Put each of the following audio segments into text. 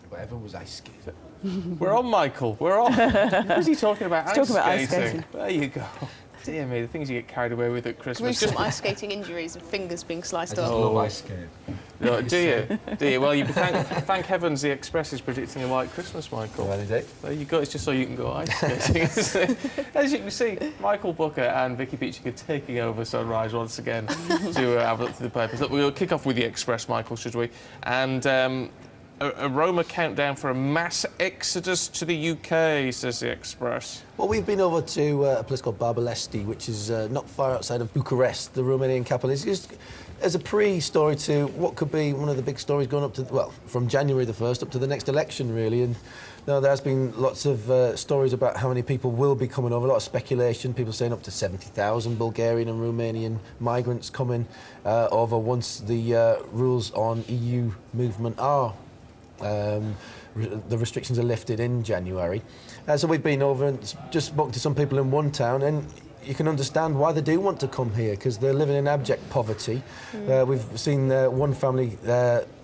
whatever was ice skating. We're on, Michael. We're on. What's he talking about? He's talking about ice skating. There you go. Dear me, the things you get carried away with at Christmas. Gruesome ice skating injuries and fingers being sliced off. I love ice skating. No, do you? Do you? Well, thank heavens the Express is predicting a white Christmas, Michael. Well, indeed. There you go. It's just so you can go ice skating. As you can see, Michael Booker and Vicky Beeching are taking over Sunrise once again to have a look through the papers. Look, we'll kick off with the Express, Michael, should we? And a Roma countdown for a mass exodus to the UK, says the Express. Well, we've been over to a place called Barbalesti, which is not far outside of Bucharest, the Romanian capital. It's just as a pre-story to what could be one of the big stories going up to, well, from January the 1st up to the next election, really. And there has been lots of stories about how many people will be coming over, a lot of speculation, people saying up to 70,000 Bulgarian and Romanian migrants coming over once the rules on EU movement are the restrictions are lifted in January. So we've been over and just spoken to some people in one town, and you can understand why they do want to come here, because they're living in abject poverty. We've seen one family,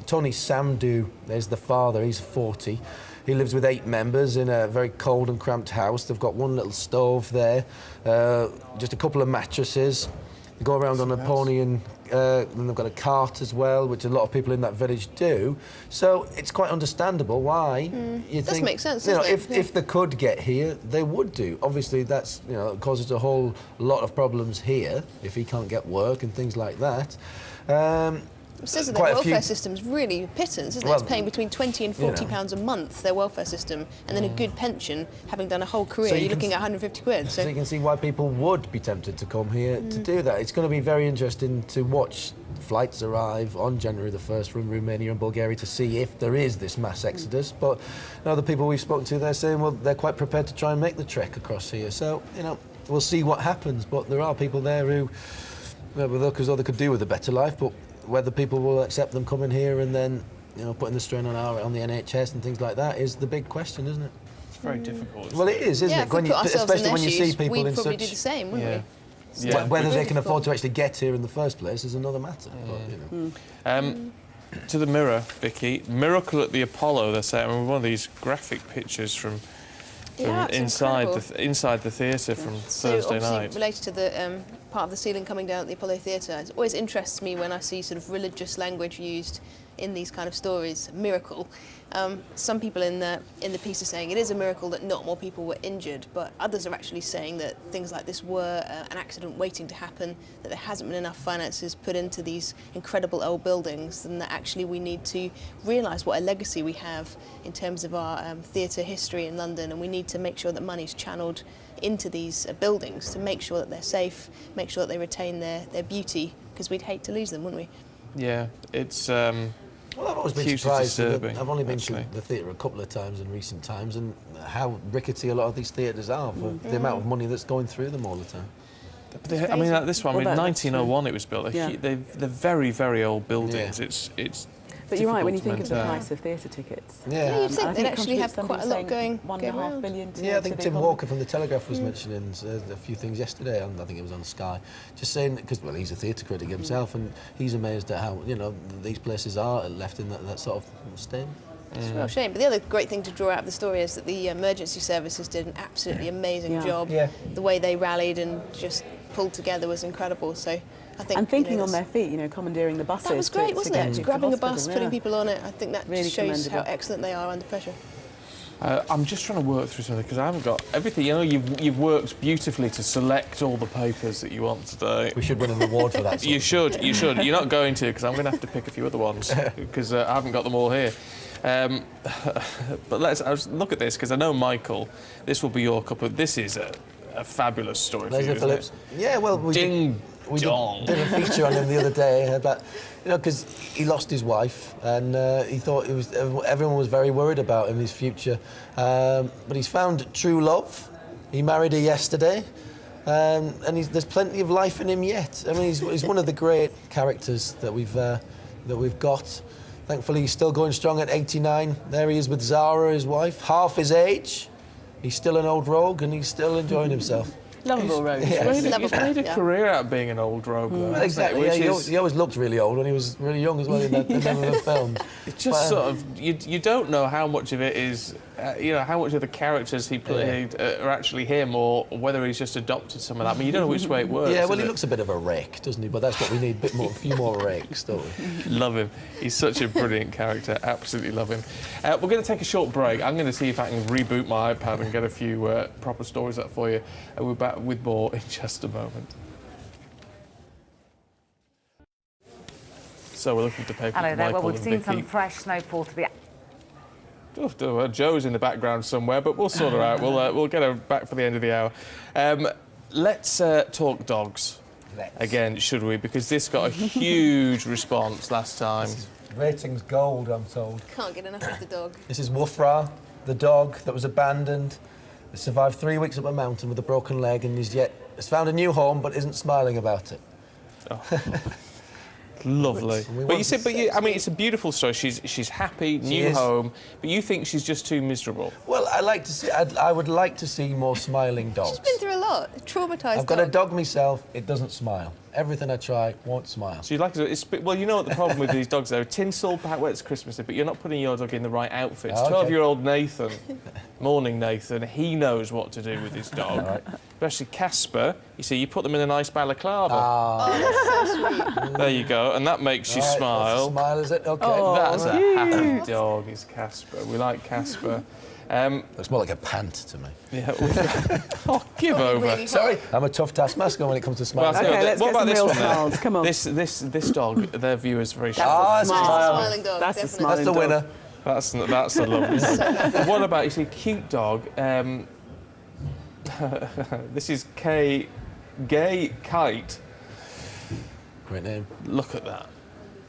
Tony Samdu is the father, he's 40. He lives with 8 members in a very cold and cramped house. They've got one little stove there, just a couple of mattresses. They go around on a pony, and then they've got a cart as well, which a lot of people in that village do. So it's quite understandable why you think... Does make sense, you know, doesn't it? if they could get here, they would do. Obviously, that's, you know, it causes a whole lot of problems here if he can't get work and things like that. It says that their welfare system's really pittance, isn't it? It's paying between £20 and £40 a month, their welfare system, and then a good pension, having done a whole career, So you're looking at 150 quid. So you can see why people would be tempted to come here to do that. It's going to be very interesting to watch flights arrive on January the 1st from Romania and Bulgaria to see if there is this mass exodus. But you know, the people we've spoken to, they're saying, well, they're quite prepared to try and make the trek across here. So, you know, we'll see what happens. But there are people there who look as though they could do with a better life, but whether people will accept them coming here and then, you know, putting the strain on the NHS and things like that is the big question, isn't it? It's very difficult. Well, it is, isn't it? When especially when you see people we'd in probably such... do the same, wouldn't we? Yeah. Whether they can afford to actually get here in the first place is another matter. But, you know. To the Mirror, Vicky. Miracle at the Apollo, they're saying. I mean, one of these graphic pictures from inside the theatre from Thursday night. Related to the part of the ceiling coming down at the Apollo Theatre, it always interests me when I see sort of religious language used in these kind of stories. Miracle. Some people in the piece are saying it is a miracle that not more people were injured, but others are actually saying that things like this were an accident waiting to happen, that there hasn't been enough finances put into these incredible old buildings, and that actually we need to realise what a legacy we have in terms of our theatre history in London, and we need to make sure that money's channelled into these buildings to make sure that they're safe, make sure that they retain their beauty, because we'd hate to lose them, wouldn't we? Yeah, it's... Well, I've always been surprised. I've only been actually. to the theatre a couple of times in recent times, and how rickety a lot of these theatres are for the amount of money that's going through them all the time. I mean, like this one, Well, in 1901 it was built. They're very, very old buildings. Yeah. It's But you're right, when you difficult think to of the maintain. price of theatre tickets. Yeah, you'd think I they'd actually have somebody quite a lot saying going 1.5 billion to Yeah, I think the Tim economy. Walker from The Telegraph was mentioning a few things yesterday, and I think it was on Sky, just saying, because, well, he's a theatre critic himself, and he's amazed at how, you know, these places are left in that sort of state. It's a real shame. But the other great thing to draw out of the story is that the emergency services did an absolutely amazing job. Yeah. The way they rallied and just pulled together was incredible. So I think, And thinking you know, on their feet, you know, commandeering the buses. that was great, wasn't it? Grabbing a bus, putting people. people on it. I think that Really shows how commendable. excellent they are under pressure. I'm just trying to work through something because I haven't got everything. You know, you've worked beautifully to select all the papers that you want today. We should win an award for that. You should. You're not going to, because I'm going to have to pick a few other ones because I haven't got them all here. But let's look at this, because I know, Michael, this will be your cup of... This is a fabulous story for you, isn't Phillips. it? Yeah, well, we did a feature on him the other day about, you know, because he lost his wife, and he thought everyone was very worried about him, his future. But he's found true love. He married her yesterday. And there's plenty of life in him yet. I mean, he's one of the great characters that we've got. Thankfully, he's still going strong at 89. There he is with Zara, his wife, half his age. He's still an old rogue, and he's still enjoying himself. Lovable Rose. He's made a career out of being an old rogue, though. hasn't he? Exactly. Which Yeah, is, he always looked really old when he was really young as well in the films. it's just sort of you don't know how much of it is, how much of the characters he played are actually him, or whether he's just adopted some of that. I mean, you don't know which way it works. Yeah, well, he looks a bit of a rake, doesn't he? But that's what we need, a few more rakes, don't we? Love him. He's such a brilliant character. Absolutely love him. We're going to take a short break. I'm going to see if I can reboot my iPad and get a few proper stories up for you. And we're back with more in just a moment. So we're looking to pay Hello there. Michael Well, we've and seen Vicky. some fresh snowfall to be... Joe's in the background somewhere, but we'll sort her out. We'll get her back for the end of the hour. Let's talk dogs again, should we? Because this got a huge response last time. Ratings gold, I'm told. Can't get enough of the dog. This is Woofra, the dog that was abandoned. He survived 3 weeks up a mountain with a broken leg and has found a new home but isn't smiling about it. Lovely. But you said, I mean, it's a beautiful story. She's happy, new home, but you think she's just too miserable. Well, I would like to see more smiling dogs. She's been through a lot. Traumatised. I've got a dog myself. It doesn't smile. Everything I try won't smile. So you like it? Well, you know what the problem with these dogs, though? Tinsel, perhaps it's Christmas Day, but you're not putting your dog in the right outfits. Okay. 12-year-old Nathan, morning Nathan, he knows what to do with his dog. Right. Especially Casper. You see, you put them in a nice balaclava. Oh, that's so sweet. There you go, and that makes you Right, smile. that's a smile, is it? Okay. That's a happy dog, is Casper. We like Casper. Looks more like a pant to me. Yeah. Oh, give over. Really Sorry, I'm a tough taskmaster when it comes to smiling. Well, Okay, let's what get about some this real one then? smiles. Come on. This dog, their viewers very shy. that's a smile. Smiling dog. That's a definitely. smile. That's the winner. That's a lovely dog. What about, you see, cute dog? This is Gay Kite. Great name. Look at that.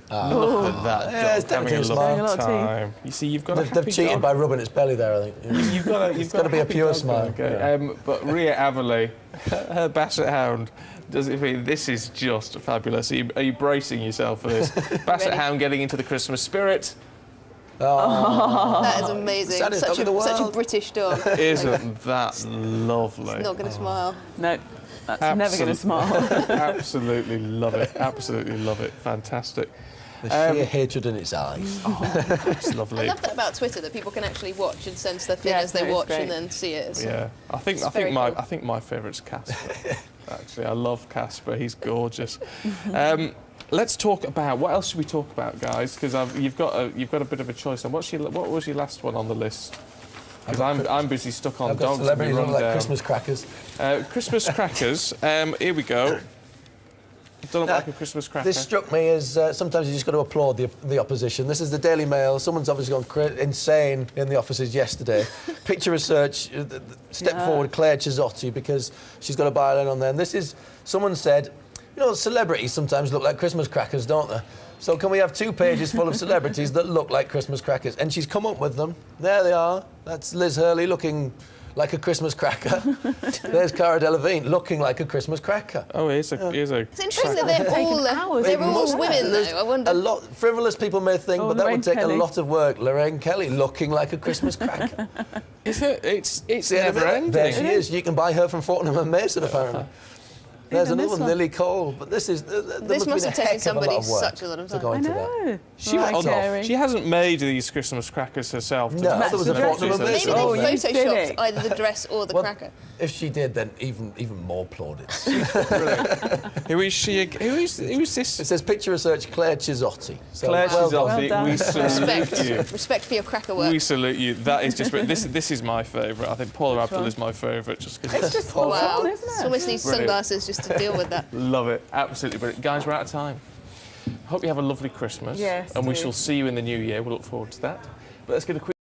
Look at that Yeah, dog it's having a definitely a lovely smile. time. You see, you've got a They've happy cheated dog. by rubbing its belly there, I think. You've got gotta be a happy pure dog smile. there, okay. But Rhea Averley, her Basset Hound, does it feel this is just fabulous? Are you bracing yourself for this? Basset Ready. Hound getting into the Christmas spirit. That is amazing. Saddest dog Such in the a world. British dog. Isn't that lovely? Not going to smile. No, that's never going to smile. Absolutely love it. Absolutely love it. Fantastic. The sheer hatred in its eyes. It's I lovely. love that about Twitter, that people can actually watch and sense their Yeah, feelings they it's watch great. and then see it. Yeah, I think very cool. my favourite's Casper. Actually, I love Casper. He's gorgeous. Let's talk about what else should we talk about, guys? Because you've got a bit of a choice. And what was your last one on the list? Because I'm busy stuck on I've got dogs. celebrities and we look run like down. Christmas crackers. Christmas crackers. Here we go. Don't look like a Christmas cracker. This struck me as sometimes you just got to applaud the opposition. This is the Daily Mail. Someone's obviously gone insane in the offices yesterday. Picture research, step forward, Claire Chizotti, because she's got a byline on there. And this is, someone said, you know, celebrities sometimes look like Christmas crackers, don't they? So can we have 2 pages full of celebrities that look like Christmas crackers? And she's come up with them. There they are. That's Liz Hurley looking like a Christmas cracker. There's Cara Delevingne looking like a Christmas cracker. Oh, here's a. It's interesting that they're all It all women, There's though. I wonder. a lot frivolous people may think, Oh, but that Lorraine would take Kelly. a lot of work. Lorraine Kelly looking like a Christmas cracker. Is it? It's The end of never it. ending. There she is. You can buy her from Fortnum and Mason, apparently. There's Even another this one, one. Lily Cole. But this is This must have taken somebody such a lot of to time. go I into that. know. She, Right, Carey. she hasn't made these Christmas crackers herself. to No, match there was the a Fortnum and dresses Mason. Maybe Oh, they you photoshopped cynic. either the dress or the Well, cracker. If she did, then even more plaudits. Who is she? Who is this? It says picture research Claire Chizotti. So, Claire well done. Chizotti. Well We done. salute you. Respect for your cracker work. We salute you. That is just this is my favourite. I think Paula Abdul is my favourite just because It's just full Wow. on, isn't It's it? almost needs Brilliant. sunglasses just to deal with that. love it. Absolutely brilliant. Guys, we're out of time. Hope you have a lovely Christmas. Yes, And we do. shall see you in the new year. We look forward to that. But let's get a quick